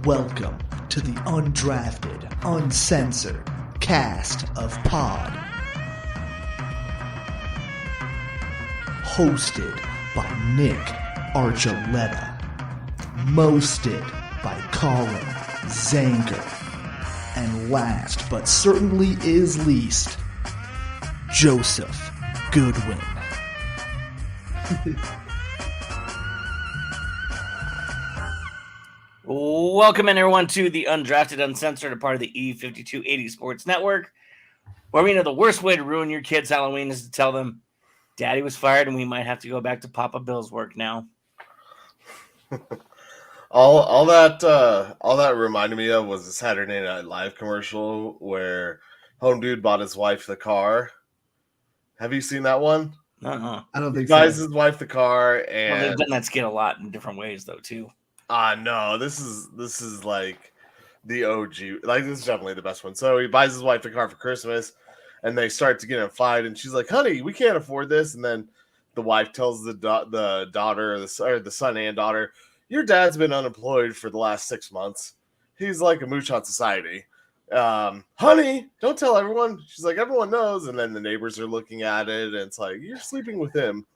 Welcome to the Undrafted Uncensored cast of Pod. Hosted by Nick Archuleta. Mosted by Collin Zanker. And last but certainly is least, Joseph Goodwin. Welcome in, everyone, to the Undrafted Uncensored, a part of the E5280 Sports Network, where we know the worst way to ruin your kid's Halloween is to tell them Daddy was fired and we might have to go back to Papa Bill's work now. All that reminded me of was a Saturday Night Live commercial where Home Dude bought his wife the car. Have you seen that one? Uh-huh. I don't think he buys his wife the car, and well, they've done that skit a lot in different ways, though, too. No, this is like the OG. Like, this is definitely the best one. So he buys his wife the car for Christmas, and they start to get in a fight, and she's like, "Honey, we can't afford this." And then the wife tells the daughter, or the son and daughter, "Your dad's been unemployed for the last 6 months. He's like a mooch on society. Honey, don't tell everyone." She's like, "Everyone knows." And then the neighbors are looking at it, and it's like, "You're sleeping with him,"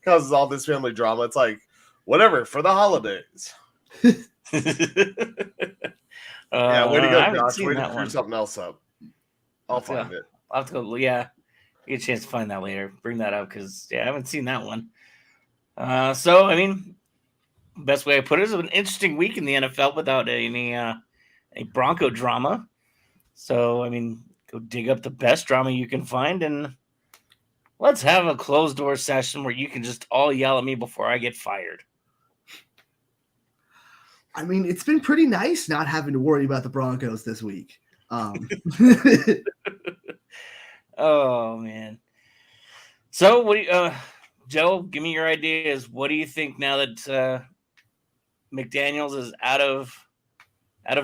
causes all this family drama. It's like, whatever, for the holidays. Yeah, way to go, Josh. Way to screw something else up. I'll find it. I'll have to go, get a chance to find that later. Bring that up, because, I haven't seen that one. So, I mean, best way I put it is an interesting week in the NFL without any Bronco drama. So, I mean, go dig up the best drama you can find, and let's have a closed-door session where you can just all yell at me before I get fired. I mean, it's been pretty nice not having to worry about the Broncos this week. Oh, man. So, what do you, Joe, give me your ideas. What do you think now that McDaniels is out of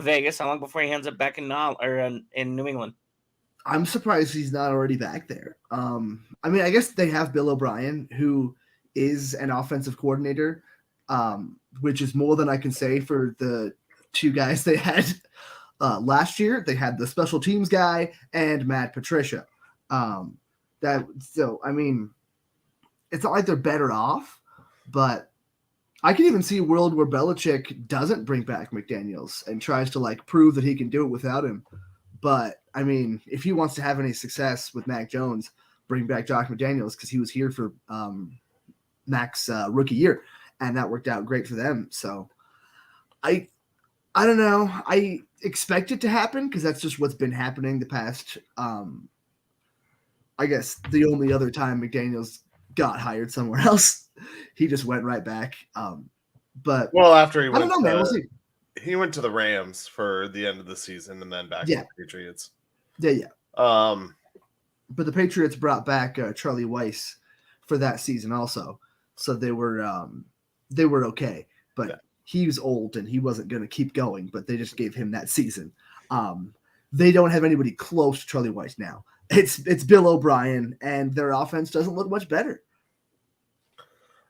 Vegas? How long before he hands it back in New England? I'm surprised he's not already back there. I mean, I guess they have Bill O'Brien, who is an offensive coordinator, which is more than I can say for the two guys they had last year. They had the special teams guy and Matt Patricia. I mean, it's not like they're better off, but I can even see a world where Belichick doesn't bring back McDaniels and tries to prove that he can do it without him. But I mean, if he wants to have any success with Mac Jones, bring back Josh McDaniels, because he was here for Mac's rookie year, and that worked out great for them. So I don't know. I expect it to happen because that's just what's been happening the past. I guess the only other time McDaniels got hired somewhere else, he just went right back. But after he went, I don't know, man. We'll see. He went to the Rams for the end of the season and then back to the Patriots. Yeah. But the Patriots brought back Charlie Weiss for that season also, so they were okay. But he was old and he wasn't going to keep going. But they just gave him that season. They don't have anybody close to Charlie Weiss now. It's Bill O'Brien, and their offense doesn't look much better.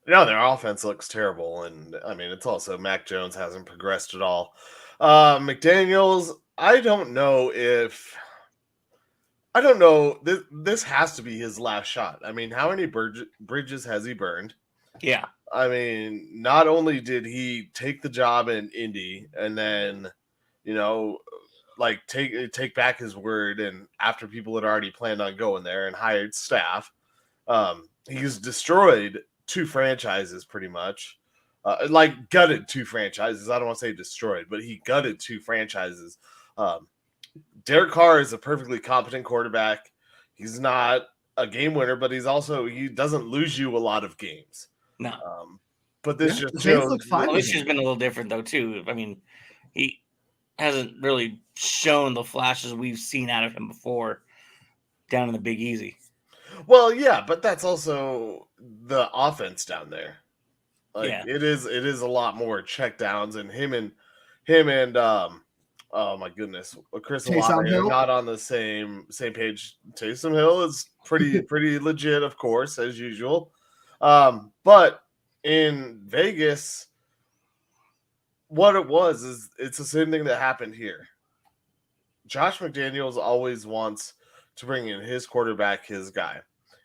No, their offense looks terrible, and I mean, it's also Mac Jones hasn't progressed at all. McDaniels, I don't know. This has to be his last shot. I mean, how many bridges has he burned? Yeah. I mean, not only did he take the job in Indy and then, take back his word, and after people had already planned on going there and hired staff, he's destroyed 2 franchises pretty much. Gutted 2 franchises. I don't want to say destroyed, but he gutted 2 franchises. Derek Carr is a perfectly competent quarterback. He's not a game winner, but he doesn't lose you a lot of games. No. But this just shows. This year's been a little different though too. I mean, he hasn't really shown the flashes we've seen out of him before down in the Big Easy. Well, yeah, but that's also the offense down there. It is a lot more check downs, and him and oh my goodness, Chris Olave are not on the same page. Taysom Hill is pretty legit, of course, as usual. But in Vegas, what it was is it's the same thing that happened here. Josh McDaniels always wants to bring in his quarterback, his guy.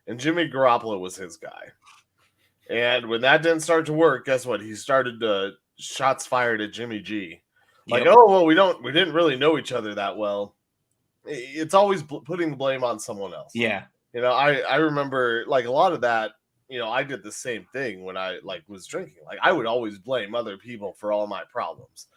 And Jimmy Garoppolo was his guy. And when that didn't start to work, guess what? He started shots fired at Jimmy G. Like, oh, well, we didn't really know each other that well. It's always putting the blame on someone else. Yeah. You know, I remember like a lot of that, you know, I did the same thing when I like was drinking. Like I would always blame other people for all my problems.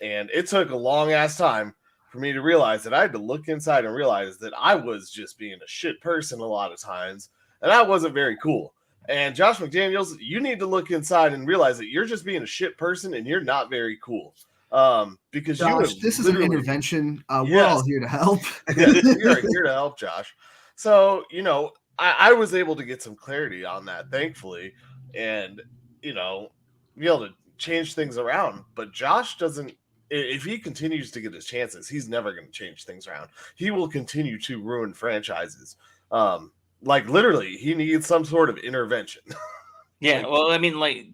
And it took a long ass time for me to realize that I had to look inside and realize that I was just being a shit person a lot of times. And that wasn't very cool. And Josh McDaniels, you need to look inside and realize that you're just being a shit person and you're not very cool. Because Josh, this is an intervention. Yes. We're all here to help. Yes, we are here to help, Josh. So, you know, I was able to get some clarity on that, thankfully, and, you know, be able to change things around. But Josh doesn't, if he continues to get his chances, he's never going to change things around. He will continue to ruin franchises. Like, literally, he needs some sort of intervention. Yeah, well, I mean, like,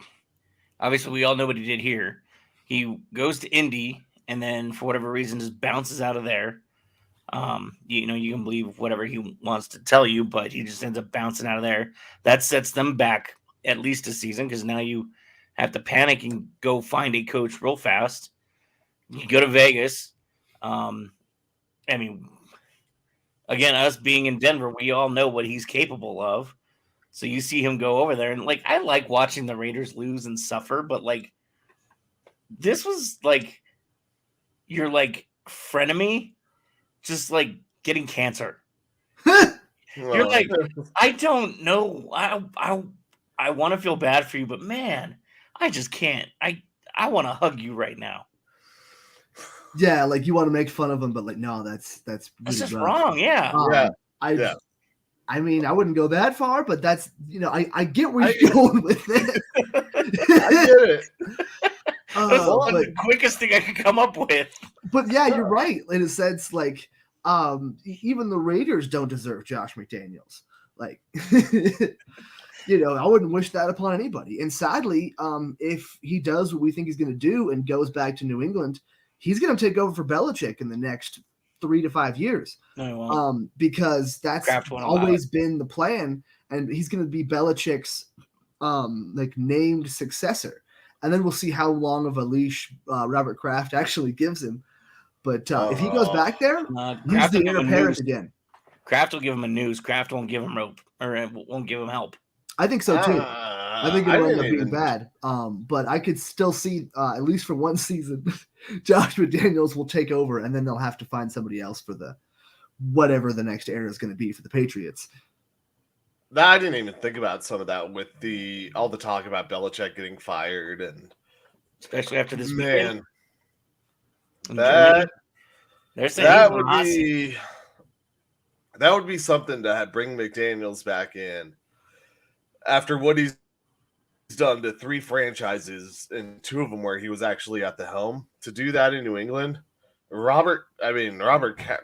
obviously, we all know what he did here. He goes to Indy, and then, for whatever reason, just bounces out of there. You know, you can believe whatever he wants to tell you, but he just ends up bouncing out of there. That sets them back at least a season, because now you have to panic and go find a coach real fast. You go to Vegas. I mean, again, us being in Denver, we all know what he's capable of. So you see him go over there, and like I like watching the Raiders lose and suffer, but like this was like your like frenemy just like getting cancer. You're like, I don't know. I want to feel bad for you, but man, I just can't. I want to hug you right now. Yeah, like you want to make fun of him, but like no, that's really just rough. wrong. Yeah. I mean, I wouldn't go that far, but that's, you know, I get where you're going with it. I get it. That's the quickest thing I could come up with. But yeah, you're right in a sense. Like, even the Raiders don't deserve Josh McDaniels. Like, you know, I wouldn't wish that upon anybody. And sadly, if he does what we think he's going to do and goes back to New England, he's going to take over for Belichick in the next 3 to 5 years. No, because that's always been the plan, and he's going to be Belichick's like named successor. And then we'll see how long of a leash Robert Kraft actually gives him. But if he goes back there, he's the heir apparent again. Kraft will give him a noose. Kraft won't give him rope, or won't give him help. I think so too. I think it'll end up being bad. But I could still see, at least for one season, Josh McDaniels will take over, and then they'll have to find somebody else for the whatever the next era is going to be for the Patriots. I didn't even think about some of that with all the talk about Belichick getting fired, and especially after this man. They're saying that would be something to bring McDaniels back in after what he's done to 3 franchises, and 2 of them where he was actually at the helm. To do that in New England, Robert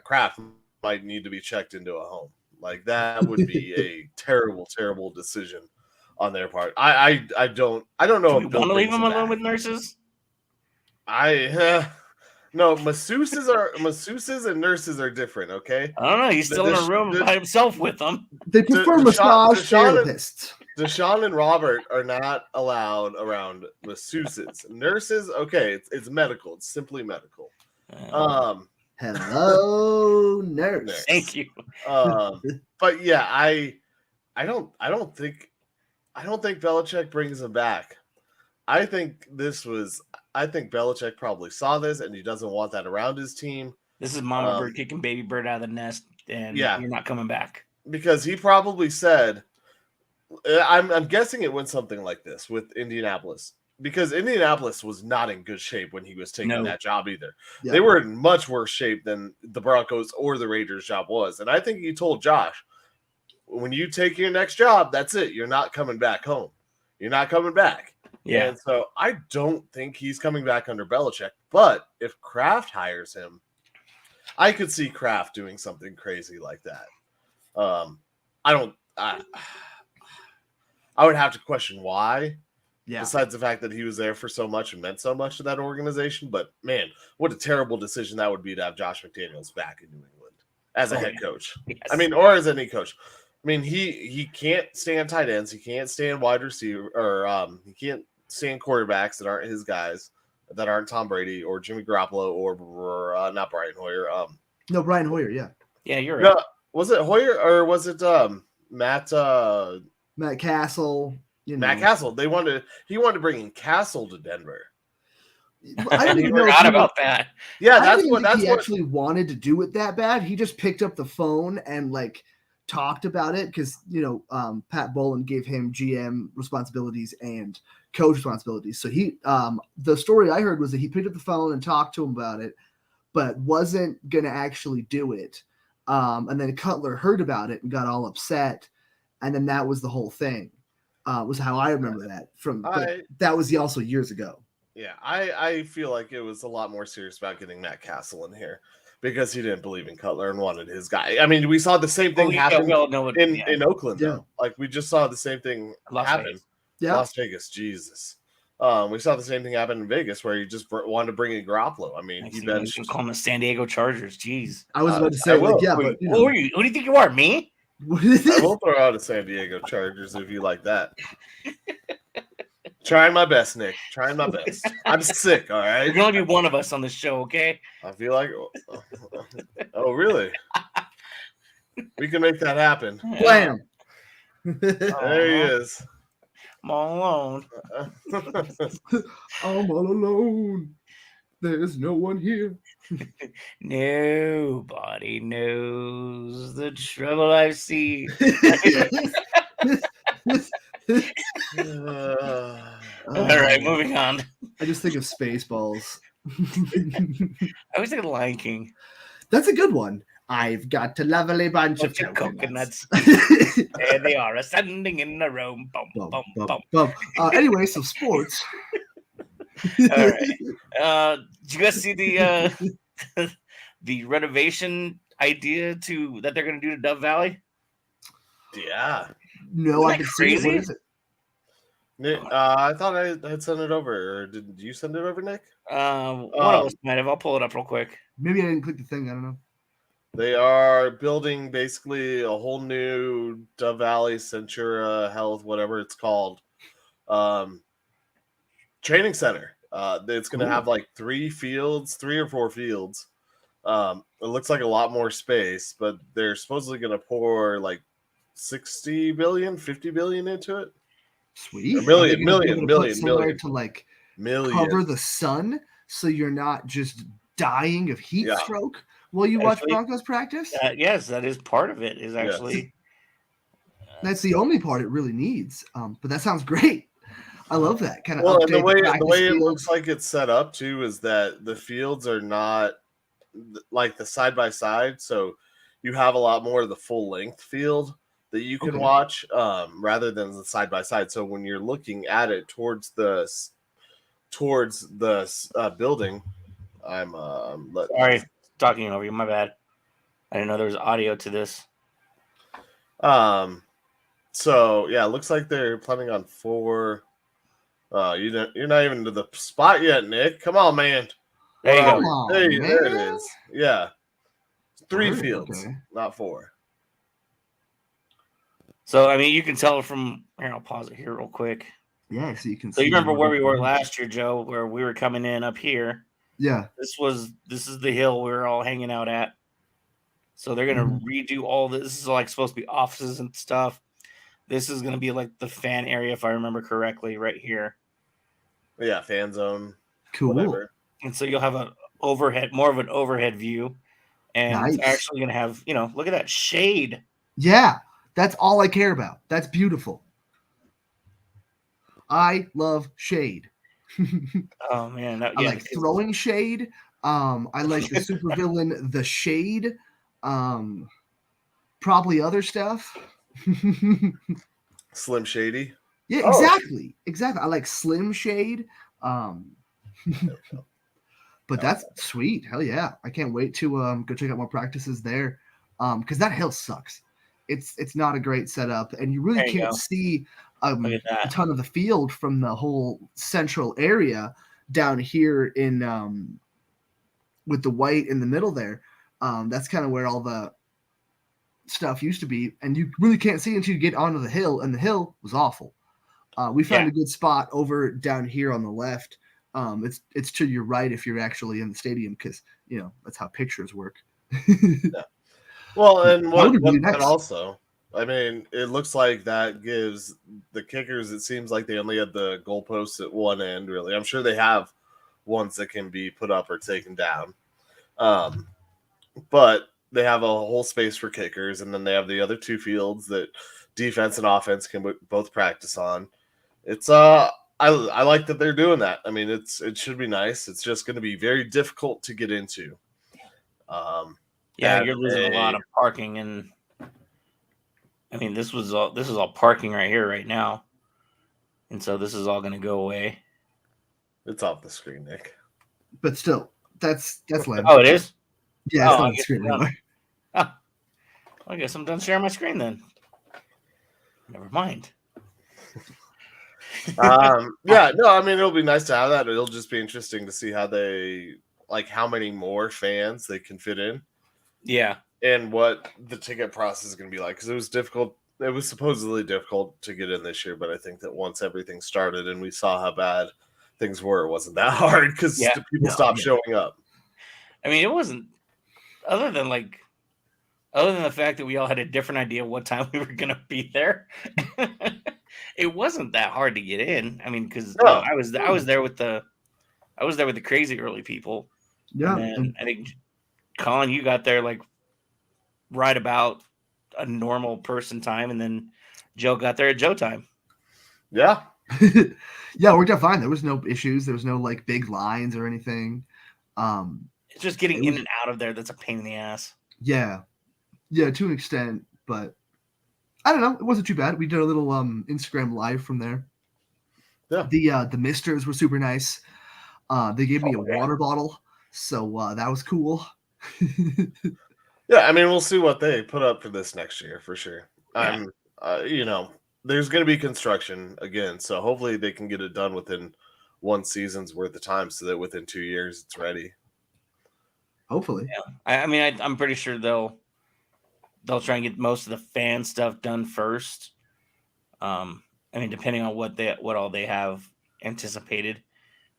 Kraft might need to be checked into a home. Like that would be a terrible, terrible decision on their part. I don't know. Do we want to leave him alone with nurses? No, masseuses and nurses are different. Okay. I don't know. He's still in a room by himself with them. They prefer massage therapists. Deshaun and Robert are not allowed around masseuses. Nurses, okay, it's medical. It's simply medical. Hello, nurse. Thank you. But yeah, I don't think Belichick brings him back. I think Belichick probably saw this and he doesn't want that around his team. This is Mama Bird kicking Baby Bird out of the nest, and you're not coming back. Because he probably said, I'm guessing it went something like this with Indianapolis. Because Indianapolis was not in good shape when he was taking that job either. Yeah. They were in much worse shape than the Broncos or the Raiders job was. And I think he told Josh, when you take your next job, that's it. You're not coming back home. You're not coming back. Yeah. And so I don't think he's coming back under Belichick. But if Kraft hires him, I could see Kraft doing something crazy like that. I would have to question why. Yeah. Besides the fact that he was there for so much and meant so much to that organization. But man, what a terrible decision that would be to have Josh McDaniels back in New England as a head coach. Yes. I mean, or as any coach. I mean, he can't stand tight ends. He can't stand wide receiver, or he can't stand quarterbacks that aren't his guys, that aren't Tom Brady or Jimmy Garoppolo or not Brian Hoyer. No, Brian Hoyer. Yeah. Yeah, you're right. No, was it Hoyer or was it Matt Castle? Matt Castle? He wanted to bring in Castle to Denver. I don't even know. Forgot about that. Yeah, I that's didn't what think that's he what. actually wanted to do it that bad. He just picked up the phone and like talked about it because Pat Bowlen gave him GM responsibilities and coach responsibilities. So he the story I heard was that he picked up the phone and talked to him about it, but wasn't gonna actually do it. And then Cutler heard about it and got all upset, and then that was the whole thing. Was how I remember that from. But that was also years ago. Yeah, I feel like it was a lot more serious about getting Matt Castle in here because he didn't believe in Cutler and wanted his guy. I mean, we saw the same thing happen in Oakland, though. Like, we just saw the same thing happen. Yeah. Las Vegas, Jesus. We saw the same thing happen in Vegas where he just wanted to bring in Garoppolo. I mean, he benched. You call him the San Diego Chargers. Jeez. I was about to say, but who are you? Who do you think you are? Me? I will throw out a San Diego Chargers if you like that. Trying my best, Nick. Trying my best. I'm sick, all right? There's only one of us on this show, okay? I feel like... Oh, really? We can make that happen. Blam! There he is. I'm all alone. I'm all alone. There's no one here. Nobody knows the trouble I see. All right, moving on. I just think of Spaceballs. I always think of the Lion King. That's a good one. I've got a lovely bunch of coconuts. There they are, ascending in a row. Bum, bum, bum. Anyway, so sports. All right. Did you guys see the the renovation idea that they're going to do to Dove Valley? Yeah. No, I can see it. What is it? Nick, I thought I had sent it over. Or did you send it over, Nick? One of us might have. I'll pull it up real quick. Maybe I didn't click the thing. I don't know. They are building basically a whole new Dove Valley Centura Health, whatever it's called, training center. It's going to have like 3 or 4 fields. It looks like a lot more space, but they're supposedly going to pour like 50 billion into it. Sweet. A million to like cover the sun so you're not just dying of heat stroke while you watch Broncos practice. Yes, that is part of it. Is actually that's the only part it really needs. But that sounds great. I love that kind of. Well, and the way it looks like it's set up too is that the fields are not like the side by side, so you have a lot more of the full length field that you can watch rather than the side by side. So when you're looking at it towards the building, I'm sorry, talking over you. My bad. I didn't know there was audio to this. So yeah, it looks like they're planning on 4. You're not even to the spot yet, Nick. Come on, man. There you go. There it is. Yeah, 3 fields, not 4. So, I mean, you can tell from here. I'll pause it here real quick. Yeah, so you can. So you remember where we were last year, Joe? Where we were coming in up here. Yeah. This is the hill we were all hanging out at. So they're gonna redo all this. This is like supposed to be offices and stuff. This is gonna be like the fan area, if I remember correctly, right here. Yeah, fan zone. Cool. Whatever. And so you'll have more of an overhead view, and it's actually gonna have, look at that shade. Yeah. That's all I care about. That's beautiful. I love shade. Oh man, I like throwing shade. I like the supervillain, the Shade. Probably other stuff. Slim Shady. Yeah, exactly. Exactly. I like Slim Shade. But that's sweet. Hell yeah. I can't wait to go check out more practices there. Because that hill sucks. it's not a great setup, and you really There you can't go. see Look at a that. ton of the field from the whole central area down here in with the white in the middle there. That's kind of where all the stuff used to be, and you really can't see until you get onto the hill, and the hill was awful. We found Yeah. a good spot over down here on the left. It's to your right if you're actually in the stadium, because that's how pictures work. Yeah. Well, and That would be what really that nice. also, I mean, it looks like that gives the kickers. It seems like they only had the goalposts at one end. Really, I'm sure they have ones that can be put up or taken down. But they have a whole space for kickers, and then they have the other two fields that defense and offense can both practice on. It's I like that they're doing that. I mean, it should be nice. It's just going to be very difficult to get into. Yeah, as you're losing a lot of parking, and I mean this is all parking right here right now, and so this is all going to go away. It's off the screen, Nick. But still, that's lame. Oh, it is. Yeah, it's Oh, not I on the guess screen I'm done. anymore. Oh, I guess I'm done sharing my screen then. Never mind. Yeah, no, I mean it'll be nice to have that. It'll just be interesting to see how how many more fans they can fit in. Yeah, and what the ticket process is going to be like, because it was difficult. It was supposedly difficult to get in this year, but I think that once everything started and we saw how bad things were, it wasn't that hard because people stopped showing up. I mean, it wasn't other than the fact that we all had a different idea what time we were going to be there. It wasn't that hard to get in. I mean, because I was there with the crazy early people. Yeah, and then I think Collin, you got there like right about a normal person time, and then Joe got there at Joe time. Yeah. Yeah, it worked out fine. There was no issues. There was no like big lines or anything. It's just getting in and out of there that's a pain in the ass. Yeah, to an extent, but I don't know. It wasn't too bad. We did a little Instagram live from there. Yeah. The misters were super nice. They gave me a water bottle, so that was cool. Yeah, I mean, we'll see what they put up for this next year for sure. Yeah. There's going to be construction again, so hopefully they can get it done within one season's worth of time, so that within 2 years it's ready. Hopefully. Yeah. I mean, I'm pretty sure they'll try and get most of the fan stuff done first. I mean, depending on what all they have anticipated,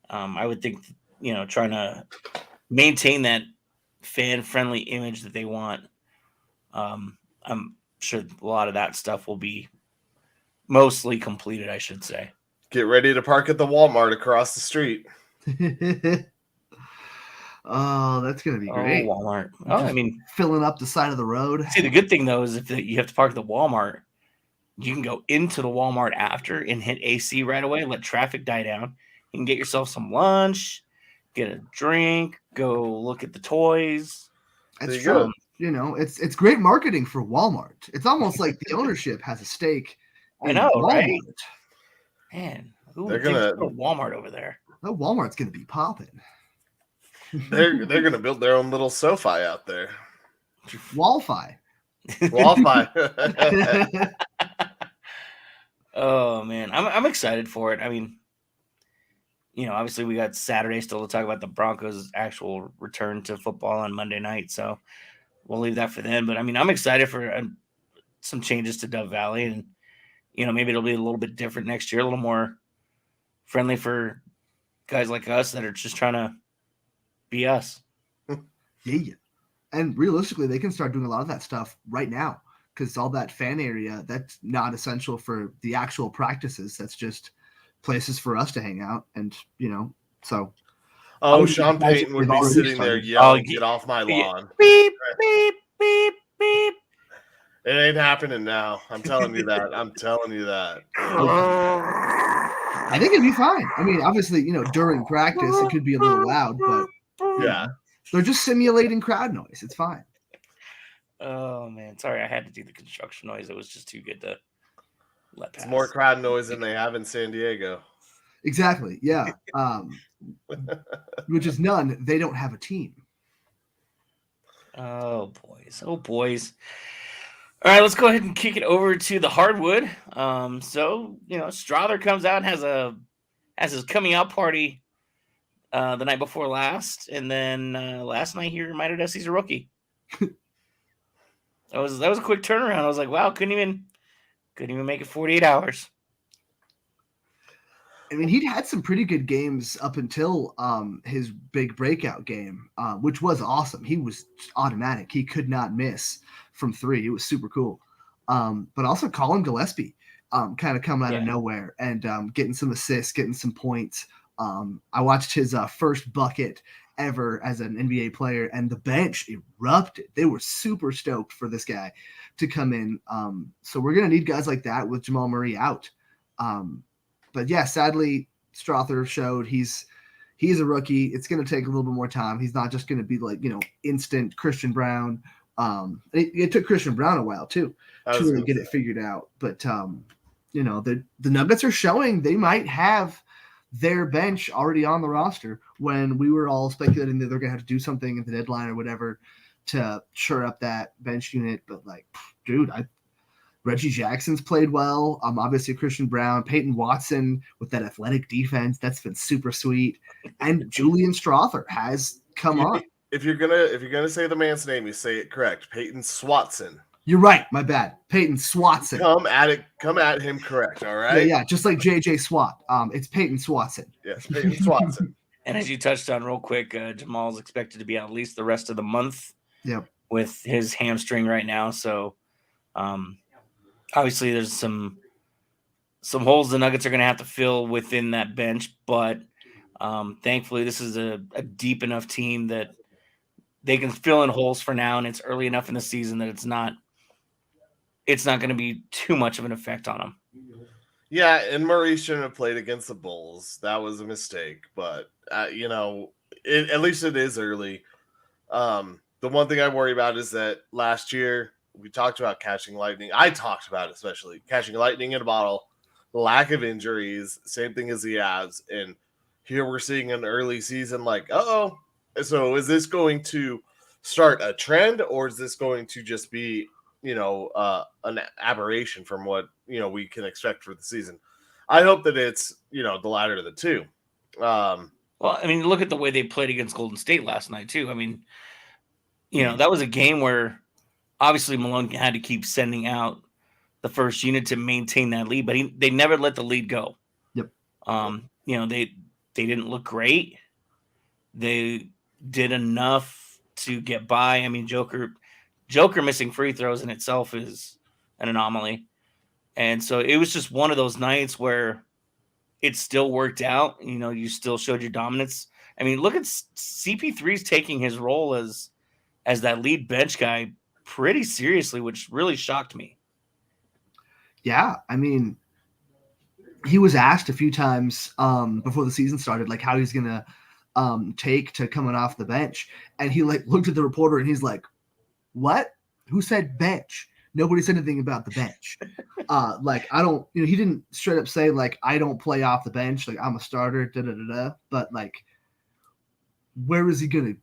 I would think trying to maintain that fan-friendly image that they want. I'm sure a lot of that stuff will be mostly completed, I should say. Get ready to park at the Walmart across the street. Oh, that's gonna be great. Oh, Walmart. Oh, I mean, filling up the side of the road. See, the good thing though is if you have to park at the Walmart, you can go into the Walmart after and hit AC right away. Let traffic die down. You can get yourself some lunch, get a drink, go look at the toys. That's true. It's great marketing for Walmart. It's almost like the ownership has a stake. I know, Walmart. right? Man, they're gonna put Walmart over there. That Walmart's gonna be popping. They're gonna build their own little SoFi out there. Walfi. Oh man, I'm excited for it. I mean, obviously we got Saturday still to talk about the Broncos' actual return to football on Monday night, so we'll leave that for then. But I mean, I'm excited for some changes to Dove Valley, and maybe it'll be a little bit different next year, a little more friendly for guys like us that are just trying to be us. Yeah. And realistically, they can start doing a lot of that stuff right now, because all that fan area, that's not essential for the actual practices. That's just places for us to hang out. And, so. Oh, Sean Payton would be sitting there yelling, "Get off my lawn." Beep, beep, beep, beep. It ain't happening now. I'm telling you that. I think it'd be fine. I mean, obviously, during practice, it could be a little loud, but yeah. They're just simulating crowd noise. It's fine. Oh man, sorry, I had to do the construction noise. It was just too good to let pass. It's more crowd noise than they have in San Diego. Exactly. Yeah. Which is none. They don't have a team. Oh boys. All right, let's go ahead and kick it over to the hardwood. So Strother comes out and has his coming out party the night before last, and then last night he reminded us he's a rookie. That was a quick turnaround. I was like, wow, couldn't even make it 48 hours. I mean, he'd had some pretty good games up until his big breakout game, which was awesome. He was automatic. He could not miss from three. It was super cool. But also Collin Gillespie kind of coming out of nowhere and getting some assists, getting some points. I watched his first bucket ever as an NBA player, and the bench erupted. They were super stoked for this guy to come in. So we're going to need guys like that with Jamal Murray out. But yeah, sadly, Strother showed he's a rookie. It's going to take a little bit more time. He's not just going to be like, instant Christian Brown. It took Christian Brown a while too to really get it figured out. But the Nuggets are showing they might have their bench already on the roster when we were all speculating that they're going to have to do something at the deadline or whatever to shore up that bench unit. But dude, Reggie Jackson's played well. Obviously Christian Brown, Peyton Watson with that athletic defense. That's been super sweet. And Julian Strother has come on. If you're gonna say the man's name, you say it correct. Peyton Swatson. You're right. My bad. Peyton Swatson. Come at him correct. All right. Yeah. Just like JJ Swat. It's Peyton Swatson. Yes, Peyton Swatson. And as you touched on real quick, Jamal's expected to be out at least the rest of the month. Yep. With his hamstring right now, so obviously there's some holes the Nuggets are going to have to fill within that bench, but thankfully this is a deep enough team that they can fill in holes for now, and it's early enough in the season that it's not going to be too much of an effect on them. Yeah, and Murray shouldn't have played against the Bulls. That was a mistake, but at least it is early. The one thing I worry about is that last year we talked about catching lightning. I talked about it, especially catching lightning in a bottle, lack of injuries, same thing as the Avs. And here we're seeing an early season like, uh-oh. So is this going to start a trend, or is this going to just be, an aberration from what, we can expect for the season? I hope that it's, the latter of the two. Well, I mean, look at the way they played against Golden State last night too. I mean, that was a game where obviously Malone had to keep sending out the first unit to maintain that lead, but they never let the lead go. Yep. They didn't look great. They did enough to get by. I mean, Joker missing free throws in itself is an anomaly. And so it was just one of those nights where it still worked out. You still showed your dominance. I mean, look at CP3's taking his role as that lead bench guy pretty seriously, which really shocked me. Yeah, I mean, he was asked a few times before the season started, like how he's gonna take to coming off the bench, and he looked at the reporter and he's like, "What? Who said bench? Nobody said anything about the bench." I don't, he didn't straight up say I don't play off the bench, I'm a starter, but where is he gonna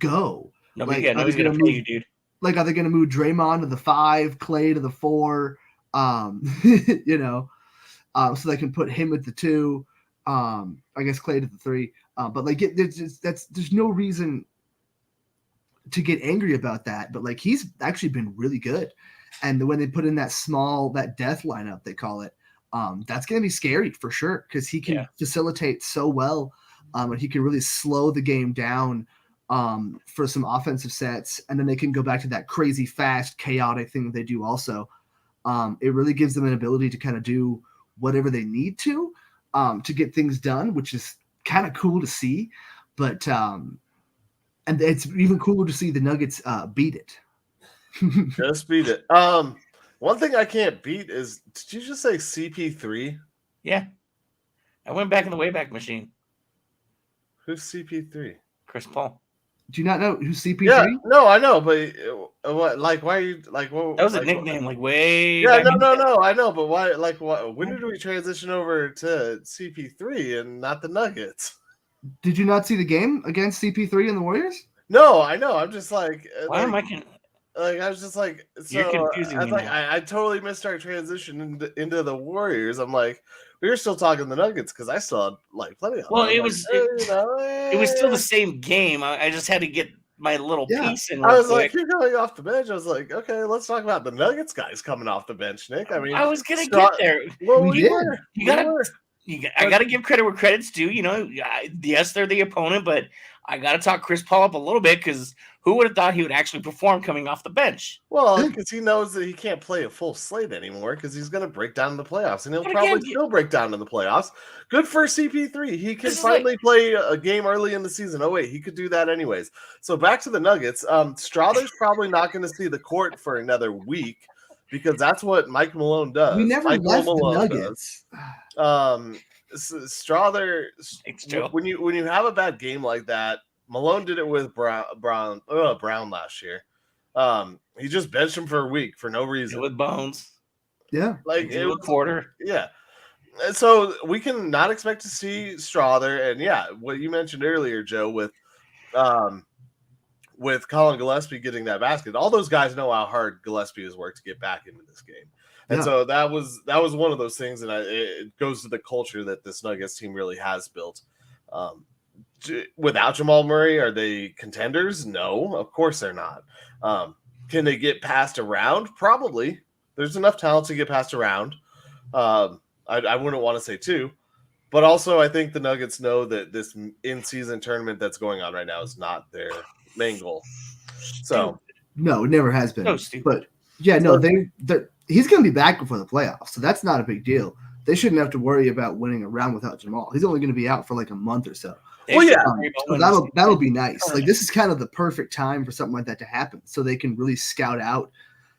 go? Nobody's gonna pay you, dude. Are they gonna move Draymond to the 5, Clay to the 4? So they can put him at the 2. I guess Clay to the 3. But there's no reason to get angry about that. But he's actually been really good. And when they put in that death lineup, they call it, that's going to be scary for sure, because he can facilitate so well, and he can really slow the game down for some offensive sets, and then they can go back to that crazy fast, chaotic thing that they do also. It really gives them an ability to kind of do whatever they need to get things done, which is kind of cool to see. But and it's even cooler to see the Nuggets beat it. Just beat it. One thing I can't beat is, did you just say CP3? Yeah. I went back in the Wayback Machine. Who's CP3? Chris Paul. Do you not know who's CP3? Yeah, no, I know, but what? Why are you what? That was a nickname, way. Yeah, no, I know, but why? When did we transition over to CP3 and not the Nuggets? Did you not see the game against CP3 and the Warriors? No, I know. I'm just why am I? Like I was just like, You're so confusing I was me like, now. I totally missed our transition into the Warriors. I'm like, we were still talking the Nuggets because I still had like plenty of them. Well, I was like, you know, it was still the same game. I just had to get my little piece in I real was like, quick. you're coming off the bench. I was like, okay, let's talk about the Nuggets guys coming off the bench, Nick. I mean, I was gonna get there. Well, We did. were. You We gotta, were. I gotta give credit where credit's due. You know, yes, they're the opponent, but I gotta talk Chris Paul up a little bit because who would have thought he would actually perform coming off the bench? Well, because he knows that he can't play a full slate anymore because he's going to break down in the playoffs, and he'll But probably again, still break down in the playoffs. Good for CP3. He can This is finally play a game early in the season. Oh, wait, he could do that anyways. So back to the Nuggets. Strother's probably not going to see the court for another week because that's what Mike Malone does. We never Michael left the Malone Nuggets. Strother, Thanks, Joe. when you have a bad game like that, Malone did it with Brown last year. He just benched him for a week for no reason. with Bones, Yeah. Like it was quarter. yeah. And so we can not expect to see Strother, and yeah, what you mentioned earlier, Joe, with Colin Gillespie getting that basket. All those guys know how hard Gillespie has worked to get back into this game. And Yeah. so that was one of those things, and it goes to the culture that this Nuggets team really has built. Without Jamal Murray, are they contenders? No, of course they're not. Can they get passed around? Probably. There's enough talent to get passed around. I wouldn't want to say two, but also I think the Nuggets know that this in-season tournament that's going on right now is not their main goal. So No, it never has been. So stupid. But yeah, no, he's going to be back before the playoffs, so that's not a big deal. They shouldn't have to worry about winning a round without Jamal. He's only going to be out for like a month or so. Well, yeah. So that'll be nice. Like this is kind of the perfect time for something like that to happen, so they can really scout out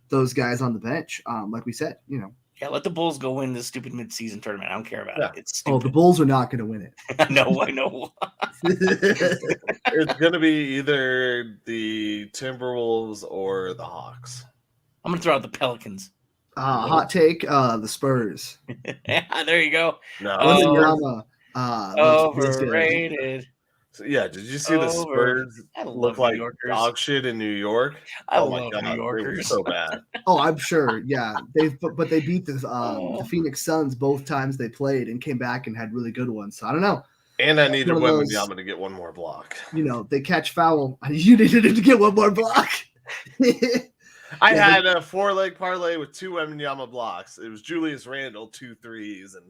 those guys on the bench. Like we said, you know. Yeah, let the Bulls go win this stupid mid-season tournament. I don't care about it. It's stupid. Oh, the Bulls are not going to win it. I know. It's going to be either the Timberwolves or the Hawks. I'm going to throw out the Pelicans. Hot take: the Spurs. Yeah, there you go. No, Wembanyama, overrated. So, yeah, did you see the Spurs look like dog shit in New York? I love New Yorkers. They're so bad. Oh, I'm sure. Yeah, they beat the Phoenix Suns both times they played and came back and had really good ones. So I don't know. And I needed Wembanyama to get one more block. You know, they catch foul. You needed him to get one more block. I had a 4-leg parlay with 2 Wembanyama blocks. It was Julius Randle 2 threes and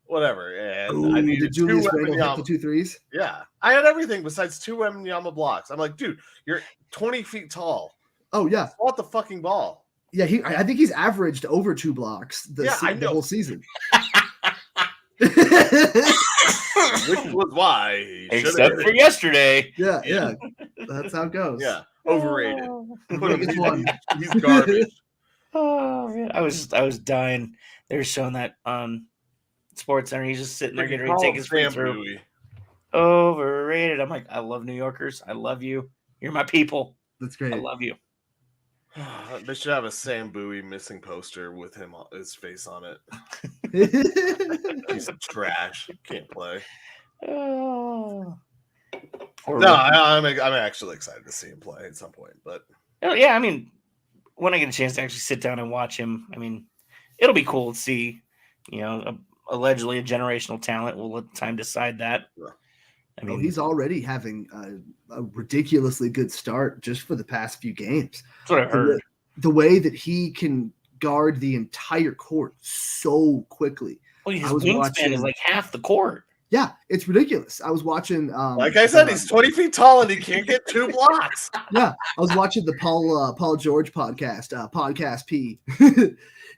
whatever. And I needed Julius 2 Randle hit the 2 threes. Yeah, I had everything besides 2 Wembanyama blocks. I'm like, dude, you're 20 feet tall. Oh yeah, Swat the fucking ball. Yeah, I think he's averaged over 2 blocks the whole season. Which was why he except for yesterday. Yeah. That's how it goes. Yeah. Overrated. He's garbage. Oh man. I was dying. They were showing that on Sports Center. He's just sitting there getting ready to take his free throw. Overrated. I'm like, I love New Yorkers. I love you. You're my people. That's great. I love you. They should have a Sam Bowie missing poster with his face on it. He's trash. Can't play. Oh. No, I'm actually excited to see him play at some point. But yeah, I mean, when I get a chance to actually sit down and watch him, I mean, it'll be cool to see. You know, allegedly a generational talent. We'll let time decide that. Yeah. I mean, he's already having a ridiculously good start just for the past few games. That's what I heard. The way that he can guard the entire court so quickly. Well, his wingspan is like half the court. Yeah, it's ridiculous. I was watching. Like I said, he's 20 feet tall and he can't get 2 blocks. Yeah, I was watching the Paul George podcast, Podcast P,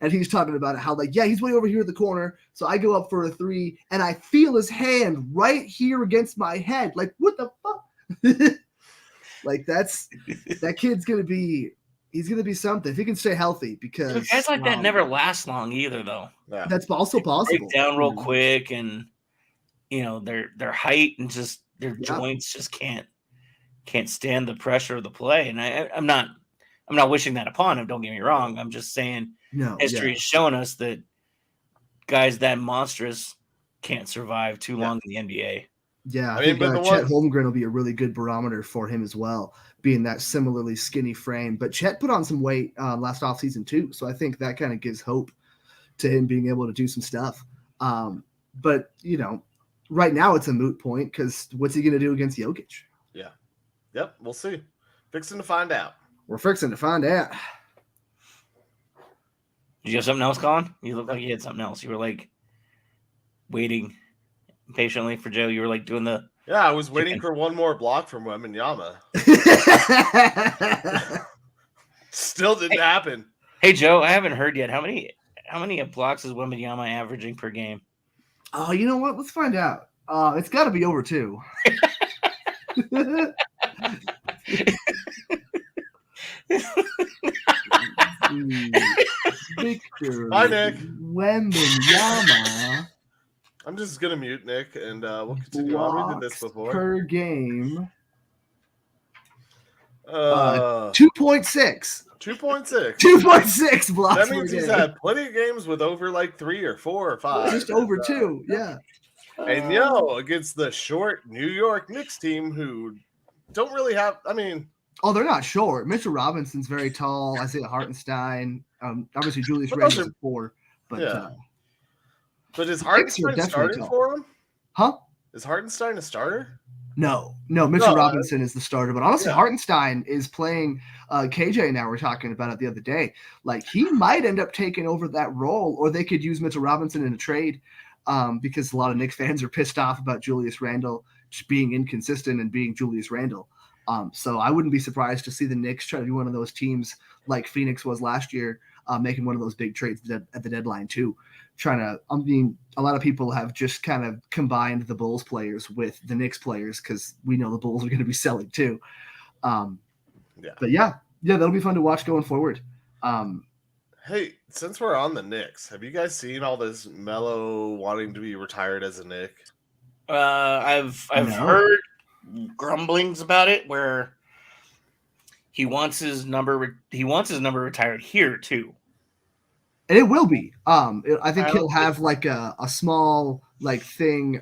and he's talking about it. How he's way over here in the corner, so I go up for a 3, and I feel his hand right here against my head. Like, what the fuck? Like that kid's gonna be. He's going to be something if he can stay healthy because guys like that never last long either, though. Yeah. That's also possible. Break down real quick, and you know their height and just their joints just can't stand the pressure of the play. And I'm not wishing that upon him. Don't get me wrong. I'm just saying history has shown us that guys that monstrous can't survive too long in the NBA. Yeah, I mean, think but the Chet one, Holmgren will be a really good barometer for him as well, being that similarly skinny frame. But Chet put on some weight last offseason too, so I think that kind of gives hope to him being able to do some stuff. But, right now it's a moot point because what's he going to do against Jokic? yeah, yep, we'll see. Fixing to find out. We're fixing to find out. Did you have something else, Colin? You look like you had something else. You were like waiting patiently for Joe. You were like doing the. Yeah, I was waiting for one more block from Wembanyama. Still didn't happen. Hey Joe, I haven't heard yet. How many blocks is Wembanyama averaging per game? Oh, you know what? Let's find out. It's got to be over 2. Victor Bye, Nick. Wembanyama. I'm just gonna mute Nick, and we'll continue on. We did this before. Per game. 2.6. 2.6. 2.6 blocks. That means he's had plenty of games with over like 3 or 4 or 5. Just over 2, yeah. And against the short New York Knicks team who don't really have. I mean, they're not short. Mitchell Robinson's very tall. Isaiah Hartenstein. Obviously Julius Randle's a 4, but yeah. But is Hartenstein starting for him? Huh? Is Hartenstein a starter? No. Mitchell Robinson is the starter. But honestly, Hartenstein is playing. KJ and I were talking about it the other day. Like, he might end up taking over that role, or they could use Mitchell Robinson in a trade because a lot of Knicks fans are pissed off about Julius Randle just being inconsistent and being Julius Randle. So I wouldn't be surprised to see the Knicks try to do one of those teams like Phoenix was last year, making one of those big trades at the deadline too. A lot of people have just kind of combined the Bulls players with the Knicks players because we know the Bulls are going to be selling too. But yeah, that'll be fun to watch going forward. Hey, since we're on the Knicks, have you guys seen all this Melo wanting to be retired as a Knick? I've heard grumblings about it where he wants his number retired here too. And it will be. I think he'll have like a small like thing,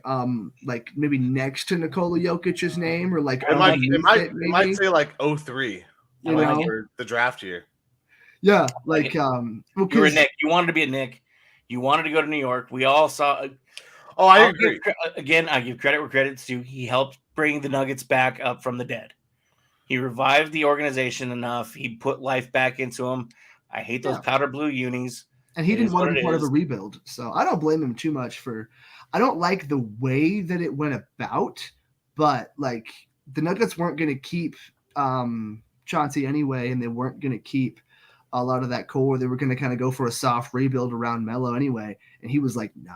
like maybe next to Nikola Jokic's name, or like it might say like 03, for the draft year. Yeah, like you're a Knick. You wanted to be a Knick. You wanted to go to New York. We all saw. I agree. I give credit where credit's due. He helped bring the Nuggets back up from the dead. He revived the organization enough. He put life back into them. I hate those powder blue unis. And he didn't want to be part of a rebuild. So I don't blame him too much I don't like the way that it went about, but like the Nuggets weren't going to keep Chauncey anyway, and they weren't going to keep a lot of that core. They were going to kind of go for a soft rebuild around Melo anyway. And he was like, nah.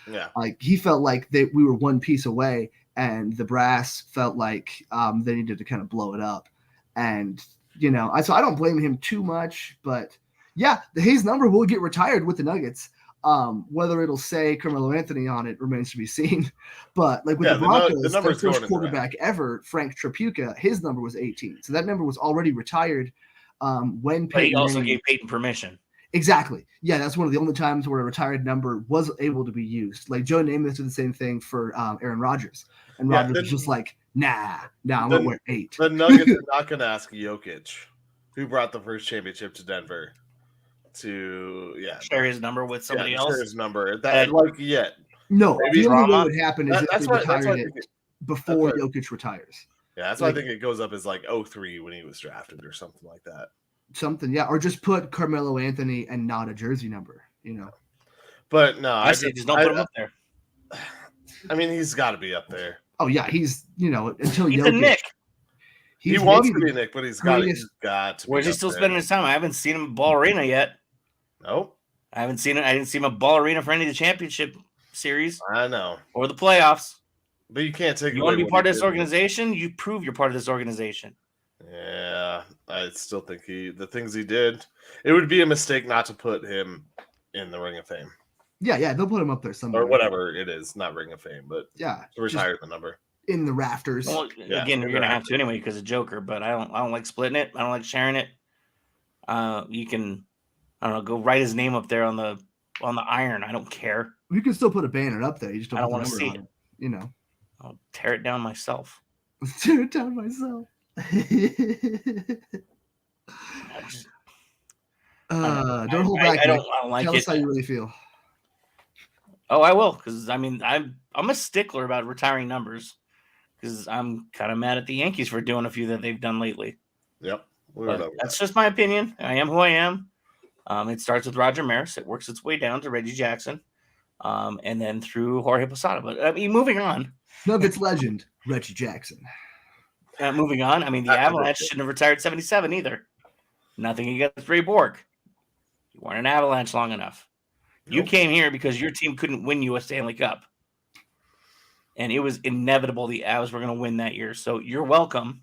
Yeah. Like he felt like we were one piece away, and the brass felt like they needed to kind of blow it up. And, so I don't blame him too much, but yeah, his number will get retired with the Nuggets. Whether it'll say Carmelo Anthony on it remains to be seen. But like with the Broncos, their first quarterback ever, Frank Tripucka, his number was 18. So that number was already retired when Peyton. But he also gave Peyton permission. Exactly. Yeah, that's one of the only times where a retired number was able to be used. Like Joe Namath did the same thing for Aaron Rodgers. And Rodgers was just like, nah, I'm going to wear 8. The Nuggets are not going to ask Jokic, who brought the first championship to Denver, to share his number with somebody else. Share his number. No, maybe the only way it would happen is if they retired it before Jokic retires. Yeah, that's why I think it goes up as like 03 when he was drafted or something like that. Or just put Carmelo Anthony and not a jersey number, But no, I say just don't put him up there. I mean, he's got to be up there. Oh yeah, he's until he's Jokic. A Knick. He wants to be a Knick, but he's got to. Where's he still spending his time? I haven't seen him at Ball Arena yet. Nope. I haven't seen it. I didn't see him at Ball Arena for any of the championship series. I know. Or the playoffs. But you can't take. You want to be part of this organization? You prove you're part of this organization. Yeah, I still think the things he did, it would be a mistake not to put him in the Ring of Fame. Yeah, they'll put him up there somewhere. Or whatever it is, not Ring of Fame, but to retire the number. In the rafters. Well, again, you're gonna have to anyway because of Joker, but I don't like splitting it. I don't like sharing it. You can, I don't know, go write his name up there on the iron. I don't care. You can still put a banner up there. You just don't want to see it. I'll tear it down myself. Tear it down myself. Don't hold back. I Nick. don't like Tell it. us how you really feel. Oh, I will, because I mean I'm a stickler about retiring numbers, because I'm kind of mad at the Yankees for doing a few that they've done lately. Yep, But that's just my opinion. I am who I am. It starts with Roger Maris. It works its way down to Reggie Jackson, and then through Jorge Posada. But I mean, moving on. Nuggets legend Reggie Jackson. Moving on. I mean, the Avalanche shouldn't have retired 77 either. Nothing against Ray Borg. You weren't an Avalanche long enough. You came here because your team couldn't win you a Stanley Cup. And it was inevitable the Avs were going to win that year. So you're welcome.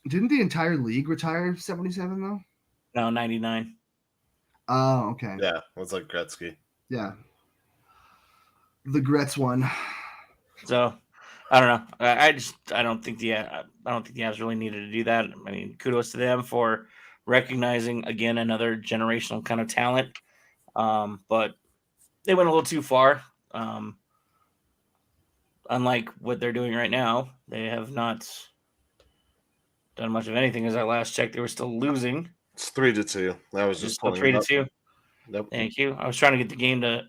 Didn't the entire league retire 77 though? No, 99. Oh, okay. Yeah, it was like Gretzky. Yeah. The Gretz one. So I don't know. I don't think the Avs really needed to do that. I mean, kudos to them for recognizing again another generational kind of talent. But they went a little too far. Unlike what they're doing right now, they have not done much of anything. As I last checked, they were still losing. It's 3-2. That was just 3-2. Yep. Thank you. I was trying to get the game to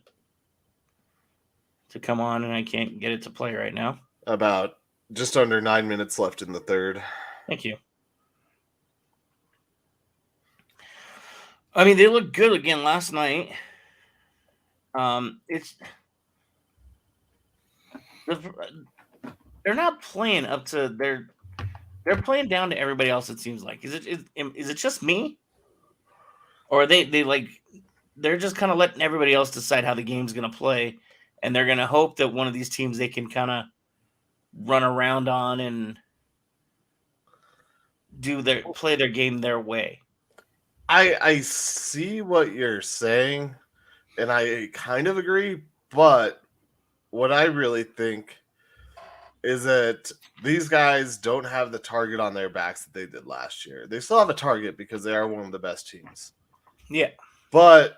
come on, and I can't get it to play right now. About just under 9 minutes left in the third. Thank you. I mean, they looked good again last night. They're not playing up to their. They're playing down to everybody else. It seems like is it just me, or are they like they're just kind of letting everybody else decide how the game's going to play, and they're going to hope that one of these teams they can kind of run around on and play their game their way. I see what you're saying, and I kind of agree, but what I really think is that these guys don't have the target on their backs that they did last year. They still have a target because they are one of the best teams. Yeah. But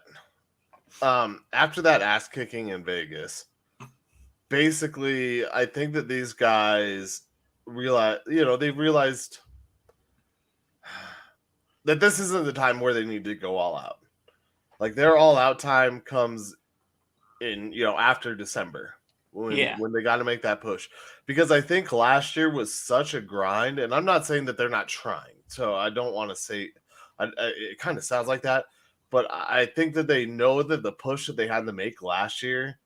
after that ass kicking in Vegas, basically, I think that these guys they've realized that this isn't the time where they need to go all out. Like their all out time comes in, after December when they got to make that push. Because I think last year was such a grind, and I'm not saying that they're not trying. So I don't want to say it kind of sounds like that, but I think that they know that the push that they had to make last year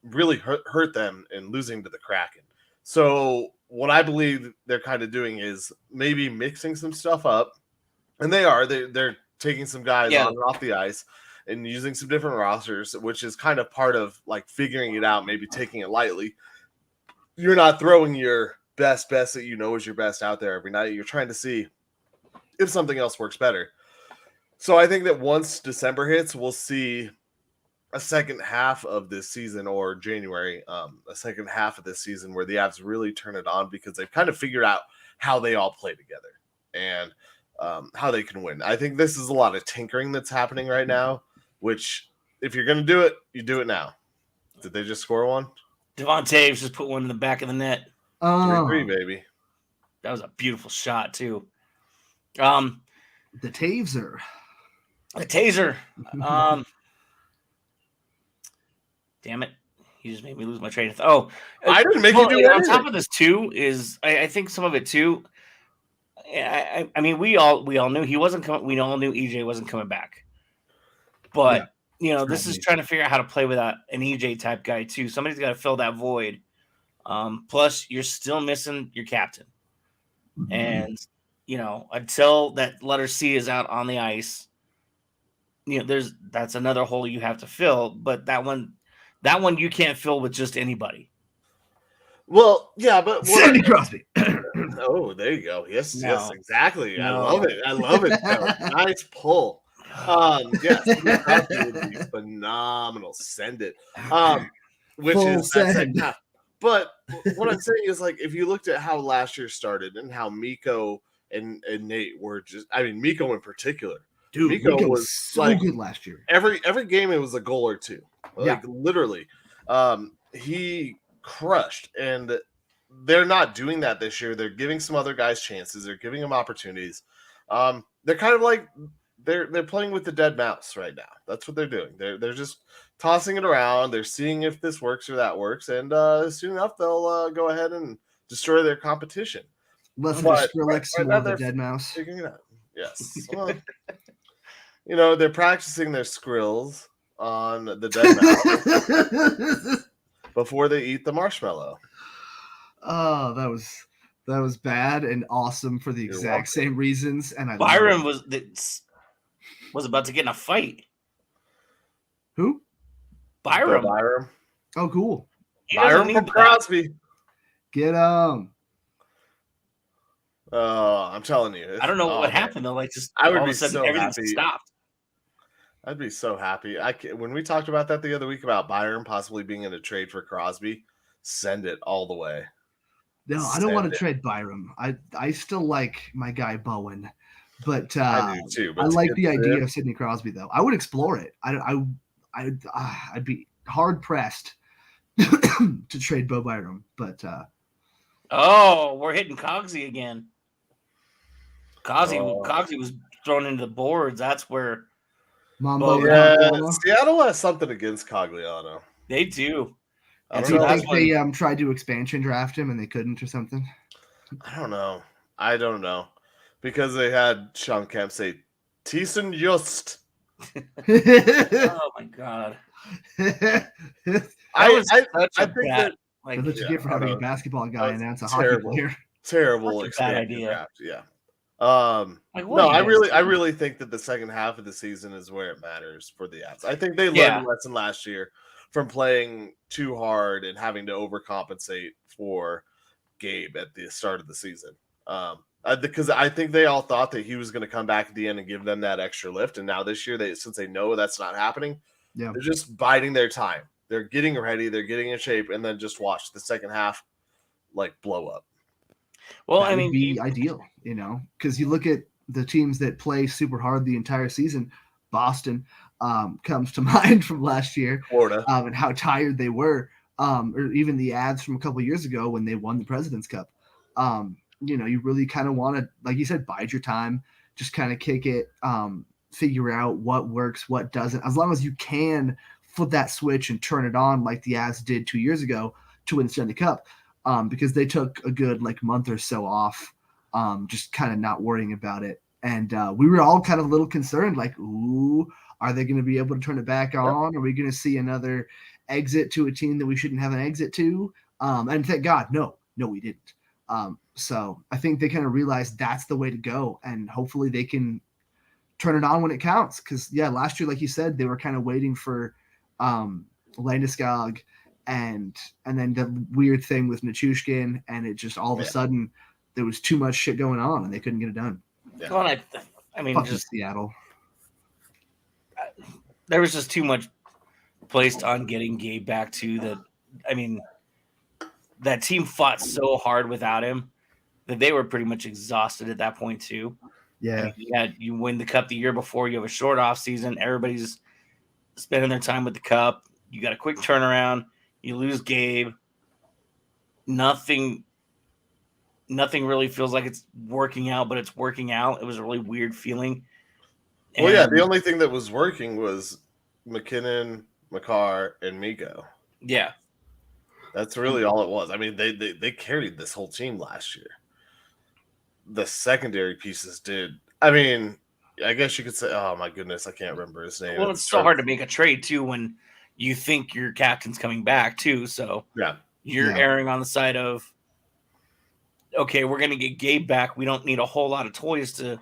really hurt them in losing to the Kraken. So what I believe they're kind of doing is maybe mixing some stuff up, and they're taking some guys on and off the ice and using some different rosters, which is kind of part of like figuring it out, maybe taking it lightly. You're not throwing your best that you know is your best out there every night. You're trying to see if something else works better. So I think that once December hits, we'll see a second half of this season, or January, a second half of this season where the Avs really turn it on because they've kind of figured out how they all play together and how they can win. I think this is a lot of tinkering that's happening right now, which if you're going to do it, you do it now. Did they just score one? Devon Taves just put one in the back of the net. 3-3, baby. That was a beautiful shot too. The Taser. The taser. Damn it. You just made me lose my train of thought. I didn't make you do anything. On top of this too is I think some of it too. I mean, we all knew he wasn't coming. We all knew EJ wasn't coming back. But this is trying to figure out how to play without an EJ type guy too. Somebody's got to fill that void. Plus, you're still missing your captain, and until that letter C is out on the ice, that's another hole you have to fill. But that one you can't fill with just anybody. Well, yeah, but Sandy Crosby. Oh, there you go. Yes, exactly. No. I love it. Nice pull. Yes, Crosby would be phenomenal. Send it. Which Full is that send. second half. But what I'm saying is, like, if you looked at how last year started and how Mikko and Nate were Mikko in particular. Dude, Mikko was so like, good last year. Every game it was a goal or two. Like literally. He crushed. And they're not doing that this year. They're giving some other guys chances. They're giving them opportunities. They're kind of like they're playing with the dead mouse right now. That's what they're doing. They're just tossing it around. They're seeing if this works or that works, and soon enough they'll go ahead and destroy their competition. Listen to Skrillex, more of the dead mouse. Figuring it out. Yes. Well, you know, they're practicing their skrills on the dead mouse before they eat the marshmallow. Oh, that was bad and awesome for the exact same reasons. And Byron was about to get in a fight. Who? Byron. Oh, cool. Byron from Crosby. Get him. I'm telling you. I don't know what happened though. Like, just I would all be of a sudden so everything happy. stopped. I'd be so happy. When we talked about that the other week about Byron possibly being in a trade for Crosby, send it all the way. No, I don't want to trade Byron. I still like my guy Bowen, but I do too. But I like the idea of Sidney Crosby though. I would explore it. I'd be hard pressed to trade Bo Byron, but we're hitting Cogsy again. Cogsy was thrown into the boards. That's where Seattle has something against Cogliano. They do. Do you think they tried to expansion draft him and they couldn't or something? I don't know. Because they had Sean Kemp say, Thiessen Just. Oh, my God. I think that... That's what you get for having a basketball guy and that's a hockey player. Terrible expansion draft, yeah. I really think that the second half of the season is where it matters for the Avs. I think they learned a lesson last year from playing too hard and having to overcompensate for Gabe at the start of the season. Because I think they all thought that he was going to come back at the end and give them that extra lift. And now this year, since they know that's not happening, they're just biding their time. They're getting ready. They're getting in shape. And then just watch the second half blow up. Well, that would be ideal, because you look at the teams that play super hard the entire season. Boston comes to mind from last year, Florida, and how tired they were, or even the Avs from a couple of years ago when they won the President's Cup. You really kind of want to, like you said, bide your time, just kind of kick it, figure out what works, what doesn't, as long as you can flip that switch and turn it on like the Avs did 2 years ago to win the Stanley Cup. Because they took a good month or so off, just kind of not worrying about it. And we were all kind of a little concerned, ooh, are they going to be able to turn it back on? Are we going to see another exit to a team that we shouldn't have an exit to? And thank God, no, we didn't. So I think they kind of realized that's the way to go. And hopefully they can turn it on when it counts. Because, last year, like you said, they were kind of waiting for Landeskog. And then the weird thing with Nichushkin, and it just all of a sudden there was too much shit going on, and they couldn't get it done. Yeah. Well, I mean, just Seattle. There was just too much placed on getting Gabe back to the. I mean, that team fought so hard without him that they were pretty much exhausted at that point too. Yeah, I mean, you win the cup the year before. You have a short off season. Everybody's spending their time with the cup. You got a quick turnaround. You lose Gabe. Nothing really feels like it's working out, but it's working out. It was a really weird feeling. The only thing that was working was McKinnon, Makar, and Mikko. Yeah. That's really all it was. I mean, they carried this whole team last year. The secondary pieces did. I mean, I guess you could say, oh my goodness, I can't remember his name. Well, it's so hard to make a trade too when you think your captain's coming back too. So you're erring on the side of, okay, we're going to get Gabe back. We don't need a whole lot of toys to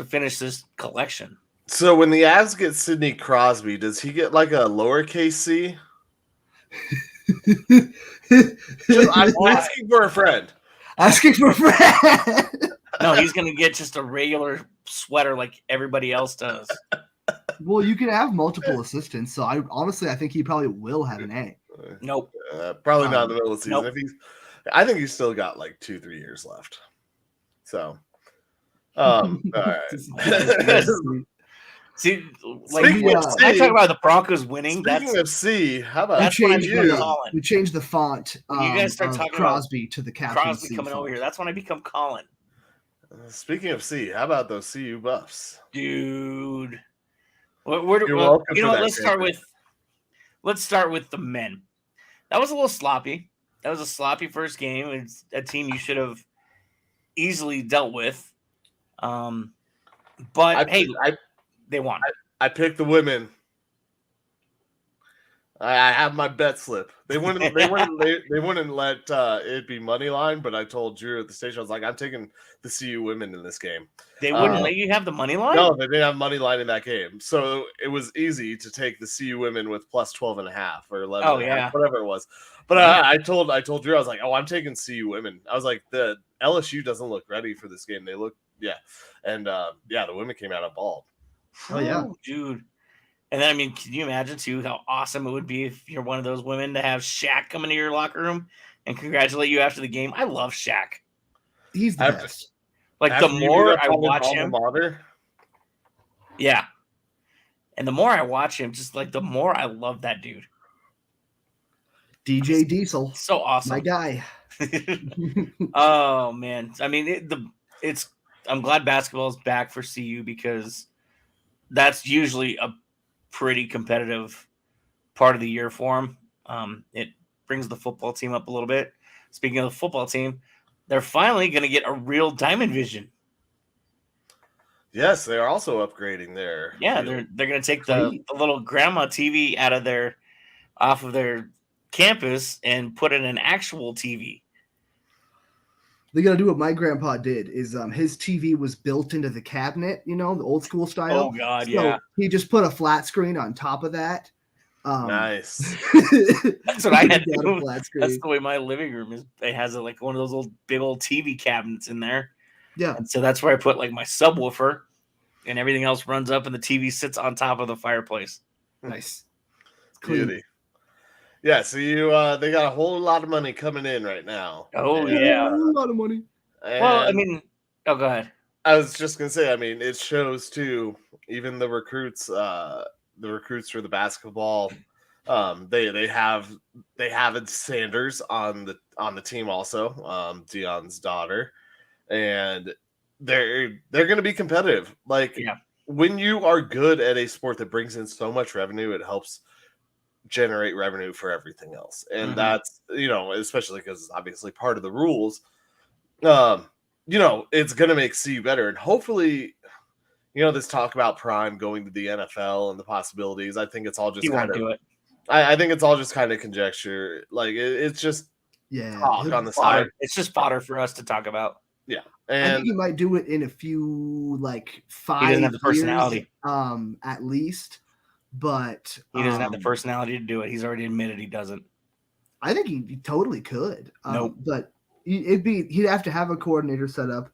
finish this collection. So when the Avs get Sidney Crosby, does he get a lowercase c? I'm asking for a friend. Asking for a friend. No, he's going to get just a regular sweater like everybody else does. Well, you can have multiple assistants, so I think he probably will have an A. Nope. Probably not in the middle of the season. Nope. I think he's still got 2-3 years left. So, all right. See, like Speaking of I C, talk about the Broncos winning. speaking of C, how We about That's when I changed, become you? Collin. we changed the font When you guys start of talking about Crosby to the captain Crosby C coming over font. here. That's when I become Collin. Speaking of C, how about those CU Buffs? Dude. You're Well, welcome you know for what? that, Let's start with the men. That was a little sloppy. That was a sloppy first game. It's a team you should have easily dealt with. But hey, they won. I picked the women. I have my bet slip. They wouldn't let it be money line, but I told Drew at the station, I was like, I'm taking the CU women in this game. They wouldn't let you have the money line? No, they didn't have money line in that game. So it was easy to take the CU women with plus 12.5 or 11, Oh, yeah. whatever it was. But I told Drew, I was like, oh, I'm taking CU women. I was like, the LSU doesn't look ready for this game. They look, and the women came out of ball. Oh, yeah. Dude. And then, I mean, can you imagine, too, how awesome it would be if you're one of those women to have Shaq come into your locker room and congratulate you after the game? I love Shaq. He's the best. Like, the more I watch him, yeah. And the more I watch him, just like the more I love that dude. DJ Diesel. So awesome. My guy. Oh, man. I mean, I'm glad basketball is back for CU because that's usually a pretty competitive part of the year for them. It brings the football team up a little bit. Speaking of the football team, they're finally going to get a real Diamond Vision. Yes, they are also upgrading there. Yeah, they're going to take the little grandma TV off of their campus and put in an actual TV. They got to do what my grandpa did. Is his TV was built into the cabinet, the old school style. Oh God, so yeah. He just put a flat screen on top of that. Nice. That's what I had to do. Flat screen. That's the way my living room is. It has like one of those big old TV cabinets in there. Yeah. And so that's where I put like my subwoofer, and everything else runs up, and the TV sits on top of the fireplace. Nice. Beauty. Yeah, so they got a whole lot of money coming in right now. Oh, yeah. A lot of money. Well, I mean, go ahead. I was just going to say, I mean, it shows, too, even the recruits for the basketball, they have Sanders on the team also, Dion's daughter, and they're going to be competitive. Like, when you are good at a sport that brings in so much revenue, it helps generate revenue for everything else, and that's especially because obviously part of the rules it's gonna make CU better, and hopefully this talk about Prime going to the NFL and the possibilities, I think it's all just I think it's all just kind of conjecture. Like it's just talk on the side. It's just fodder for us to talk about. Yeah, and I think he might do it in a few 5 years, he doesn't have the personality at least. But he doesn't have the personality to do it. He's already admitted he doesn't. I think he totally could. Nope. But he'd have to have a coordinator set up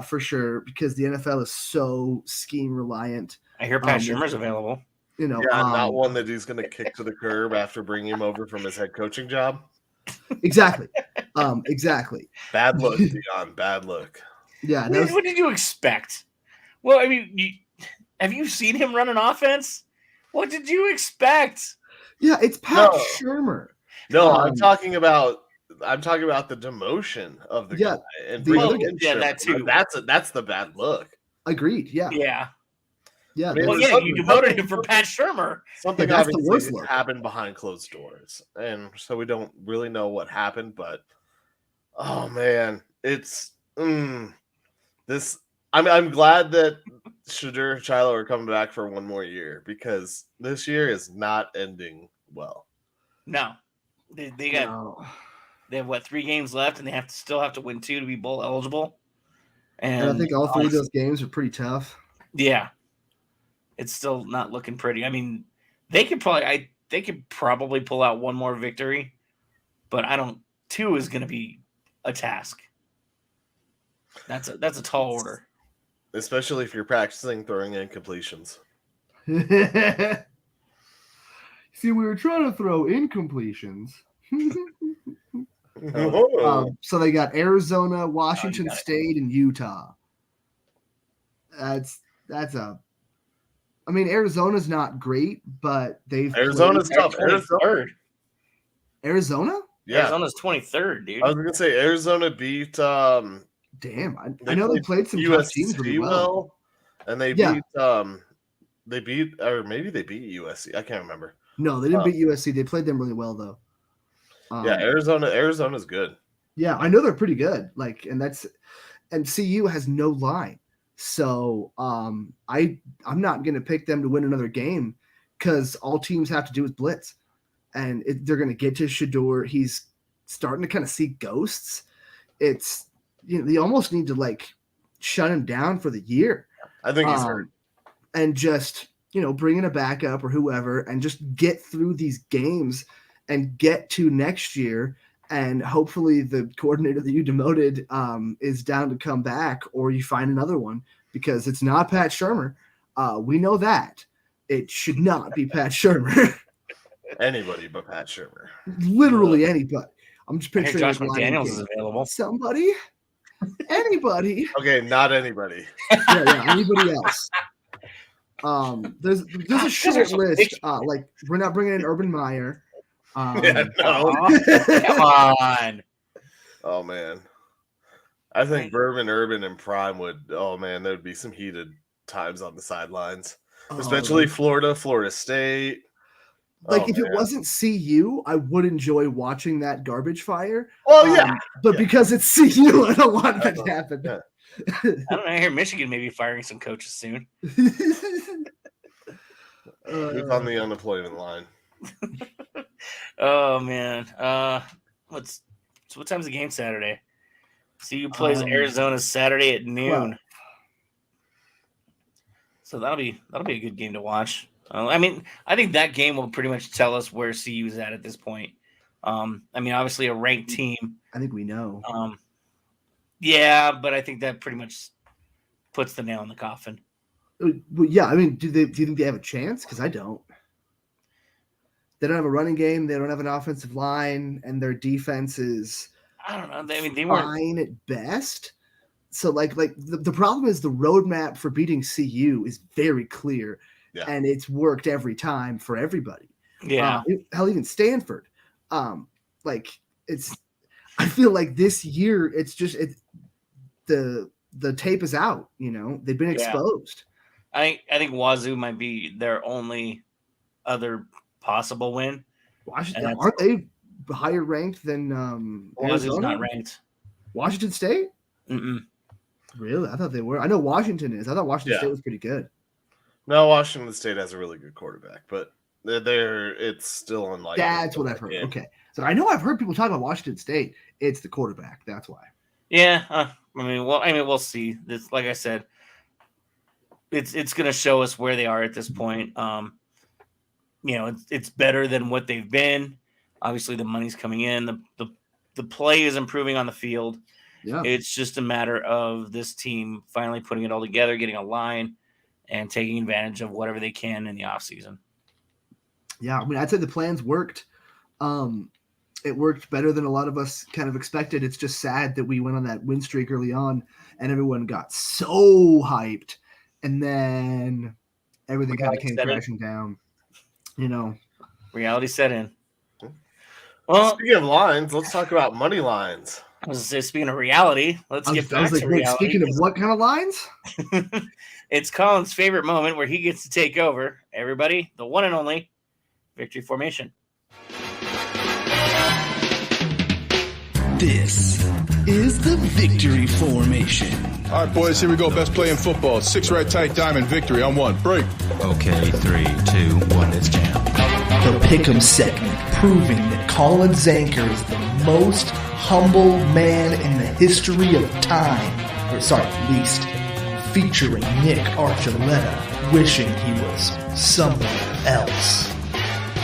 for sure, because the NFL is so scheme reliant. I hear Pat Shermer's available. Not one that he's going to kick to the curb after bringing him over from his head coaching job. Exactly. Exactly. Bad look, Dion. Bad look. Yeah. What did you expect? Well, I mean, have you seen him run an offense? What did you expect? Yeah, it's Pat Shermer. No, I'm talking about the demotion of the guy and that too. That's the bad look. Agreed. Yeah. Yeah. Yeah. Well, you demoted him for Pat Shermer. Something obviously happened behind closed doors, and so we don't really know what happened. But oh man, it's this. I'm glad that Shadur and Shiloh are coming back for one more year, because this year is not ending well. No, they have 3 games left, and they still have to win 2 to be bowl eligible. And I think all 3 of those games are pretty tough. Yeah, it's still not looking pretty. I mean, they could probably pull out one more victory, but 2 is going to be a task. That's a tall order. Especially if you're practicing throwing incompletions. See, we were trying to throw incompletions. So they got Arizona, Washington State, and Utah. That's a I mean, Arizona's not great, but Arizona's tough. Arizona? Yeah. Arizona's 23rd, dude. I was gonna say Arizona beat. Damn, I know they played some tough teams really well, and they beat. They beat, or maybe they beat USC. I can't remember. No, they didn't beat USC. They played them really well though. Arizona's good. Yeah, I know they're pretty good. And CU has no line. So I'm not going to pick them to win another game because all teams have to do is blitz. And they're going to get to Shedeur. He's starting to kind of see ghosts. It's, they almost need to shut him down for the year. I think he's hurt. And just, bring in a backup or whoever and just get through these games and get to next year. And hopefully the coordinator that you demoted is down to come back, or you find another one, because it's not Pat Shurmur. We know that. It should not be Pat Shurmur. Anybody but Pat Shurmur. Literally anybody. I'm just picturing Josh McDaniels is available. Somebody? Anybody? Okay, not anybody. Yeah, anybody else. There's a short list. We're not bringing in Urban Meyer. Come on. Oh man, I think Urban and Prime would. Oh man, there would be some heated times on the sidelines, especially Florida State. If it wasn't CU, I would enjoy watching that garbage fire. Well, yeah, but because it's CU, I don't want that to happen. Yeah. I don't know. I hear Michigan may be firing some coaches soon. Who's on the unemployment line? Oh man, what time's the game Saturday? CU plays Arizona Saturday at noon. 12. So that'll be a good game to watch. I think that game will pretty much tell us where CU is at this point. Obviously a ranked team. I think we know. Yeah, but I think that pretty much puts the nail in the coffin. Yeah, do you think they have a chance? Because I don't. They don't have a running game. They don't have an offensive line, and their defense is, I don't know. They fine at best. So, the problem is the roadmap for beating CU is very clear, and it's worked every time for everybody. Yeah, hell, even Stanford. I feel like this year it's just the tape is out. They've been exposed. I think Wazoo might be their only other possible win. Washington, aren't they higher ranked than Wazoo's not ranked. Washington State? Mm-mm. Really? I thought they were. I know Washington is. I thought Washington State was pretty good. No, Washington State has a really good quarterback, but it's still unlikely. That's what I've heard. Okay. So I know I've heard people talk about Washington State. It's the quarterback. That's why. Yeah. We'll see. This, like I said, it's going to show us where they are at this point. It's better than what they've been. Obviously, the money's coming in. The play is improving on the field. Yeah. It's just a matter of this team finally putting it all together, getting a line, and taking advantage of whatever they can in the offseason. Yeah, I'd say the plans worked. It worked better than a lot of us kind of expected. It's just sad that we went on that win streak early on, and everyone got so hyped, and then everything kind of came crashing down. Reality set in. Well, speaking of lines, let's talk about money lines. I was going to say, speaking of reality, let's get back to reality. Speaking of what kind of lines? It's Collin's favorite moment where he gets to take over. Everybody, the one and only victory formation. This is the victory formation. All right, boys, here we go. Best play in football. 6 right tight diamond victory on 1. Break. Okay, 3, 2, 1, let's jam. The Pick'em segment, proving that Collin Zanker is the most humble man in the history of time. Least. Featuring Nick Archuleta, wishing he was somewhere else.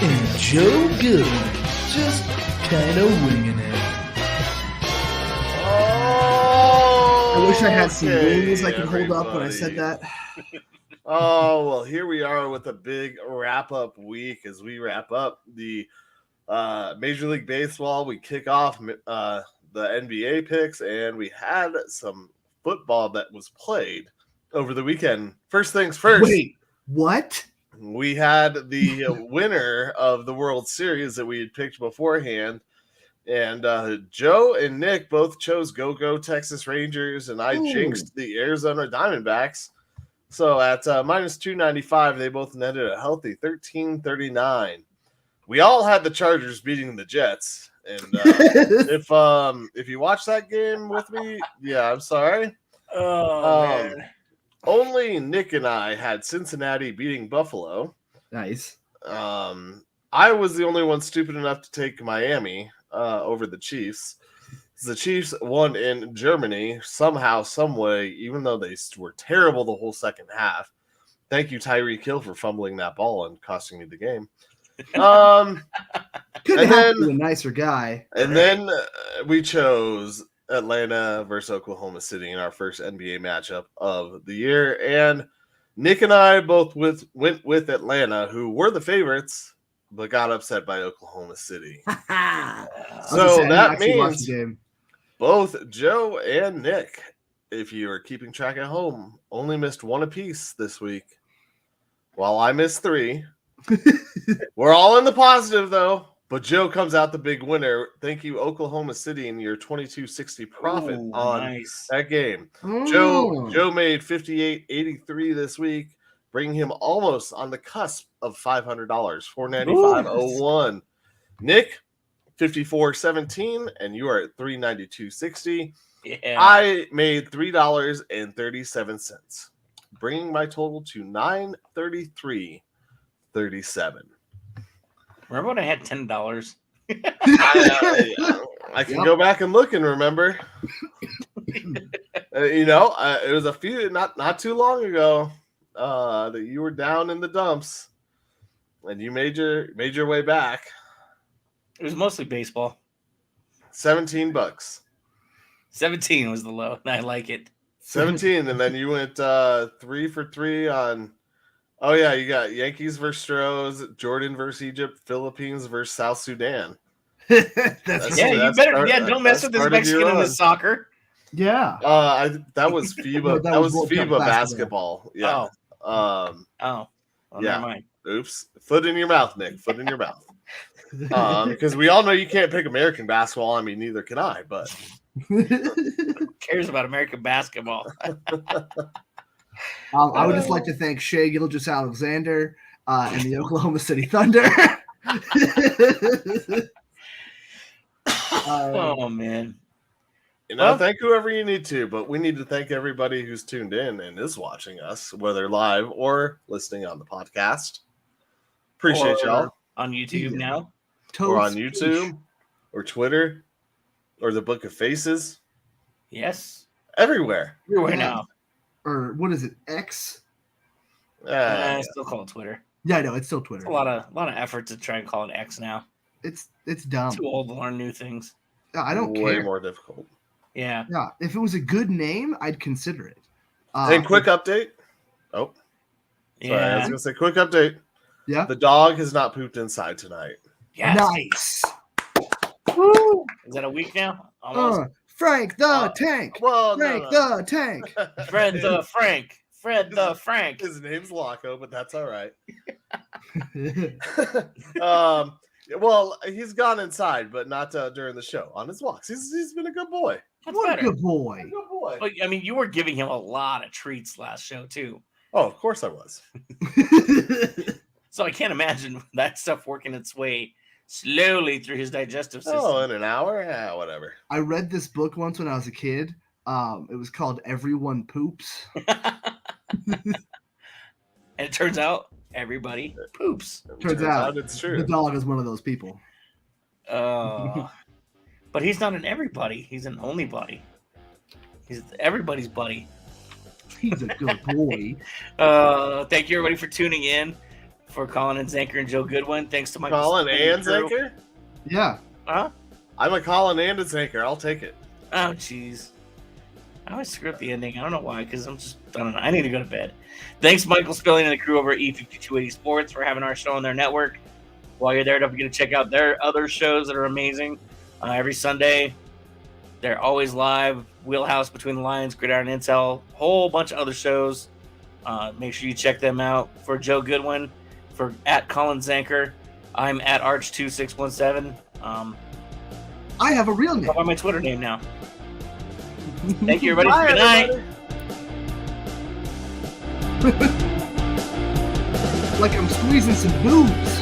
And Joe Goodwin, just kind of winging it. I wish I had some wings I could hold up when I said that. Oh, well, here we are with a big wrap-up week as we wrap up the Major League Baseball. We kick off the NBA picks, and we had some football that was played over the weekend. First things first. Wait, What? We had the winner of the World Series that we had picked beforehand. And Joe and Nick both chose Go Texas Rangers, and I jinxed the Arizona Diamondbacks. So at minus 295, they both netted a healthy 13.39. We all had the Chargers beating the Jets. And if you watch that game with me, yeah, I'm sorry. Man. Only Nick and I had Cincinnati beating Buffalo. Nice. I was the only one stupid enough to take Miami over the Chiefs. The Chiefs won in Germany somehow, some way, even though they were terrible the whole second half. Thank you, Tyreek Hill, for fumbling that ball and costing me the game. Couldn't help you, a nicer guy. And then we chose Atlanta versus Oklahoma City in our first NBA matchup of the year. And Nick and I both went with Atlanta, who were the favorites, but got upset by Oklahoma City. So that means both Joe and Nick, if you are keeping track at home, only missed one apiece this week, while I missed 3. We're all in the positive, though. But Joe comes out the big winner. Thank you, Oklahoma City, and your 22.60 profit on that game. Joe made 58.83 this week, bringing him almost on the cusp of $500. 495.01. Nick, 54.17, and you are at 392.60. Yeah. I made $3.37, bringing my total to $933.37. Remember when I had $10? I can go back and look and remember. It was a few not too long ago that you were down in the dumps, and you made your way back. It was mostly baseball. $17. 17 was the low. I like it. 17, and then you went 3 for 3 on. Oh yeah, you got Yankees versus Stros, Jordan versus Egypt, Philippines versus South Sudan. You better. Don't mess with this Mexican in the soccer. Yeah. That was FIBA. that was FIBA basketball. Yeah. Well, yeah. never mind. Oops. Foot in your mouth, Nick. Foot in your mouth. Because we all know you can't pick American basketball. I mean, neither can I. But who cares about American basketball? I would just like to thank Shai Gilgeous-Alexander and the Oklahoma City Thunder. Oh, man. Thank whoever you need to, but we need to thank everybody who's tuned in and is watching us, whether live or listening on the podcast. Appreciate y'all. On YouTube now. Or on YouTube or Twitter or the Book of Faces. Yes. Everywhere now. Or what is it? X? I still call it Twitter. Yeah, I know it's still Twitter. It's a lot of effort to try and call it X now. It's dumb. Too old to learn new things. I don't care. Way more difficult. Yeah. Yeah. If it was a good name, I'd consider it. And quick update. Oh. Sorry, I was gonna say quick update. Yeah. The dog has not pooped inside tonight. Yes. Nice. Woo! Is that a week now? Almost. Frank the Tank. Well, the Tank. Fred the Frank. Fred the Frank. His name's Loco, but that's all right. Well, he's gone inside, but not during the show. On his walks, he's been a good boy. What a good boy. Good boy. But I mean, you were giving him a lot of treats last show too. Oh, of course I was. So I can't imagine that stuff working its way slowly through his digestive system. Oh, in an hour? Yeah, whatever. I read this book once when I was a kid. It was called Everyone Poops. And it turns out everybody poops. Turns out it's true. The dog is one of those people. But he's not an everybody. He's an only buddy. He's everybody's buddy. He's a good boy. Thank you, everybody, for tuning in. For Collin and Zanker and Joe Goodwin. Thanks to Michael. Collin and Zanker? Yeah. Huh? I'm a Collin and a Zanker. I'll take it. Oh, jeez. I always screw up the ending. I don't know why, because I don't know. I need to go to bed. Thanks, Michael Spilling and the crew over at E5280 Sports for having our show on their network. While you're there, don't forget to check out their other shows that are amazing. Every Sunday, they're always live. Wheelhouse Between the Lines, Gridiron Intel, whole bunch of other shows. Make sure you check them out. For Joe Goodwin, for at Collin Zanker, I'm at Arch2617. I have a real name. How about my Twitter name now? Thank you, everybody. Bye, Good night. everybody. Like I'm squeezing some boobs.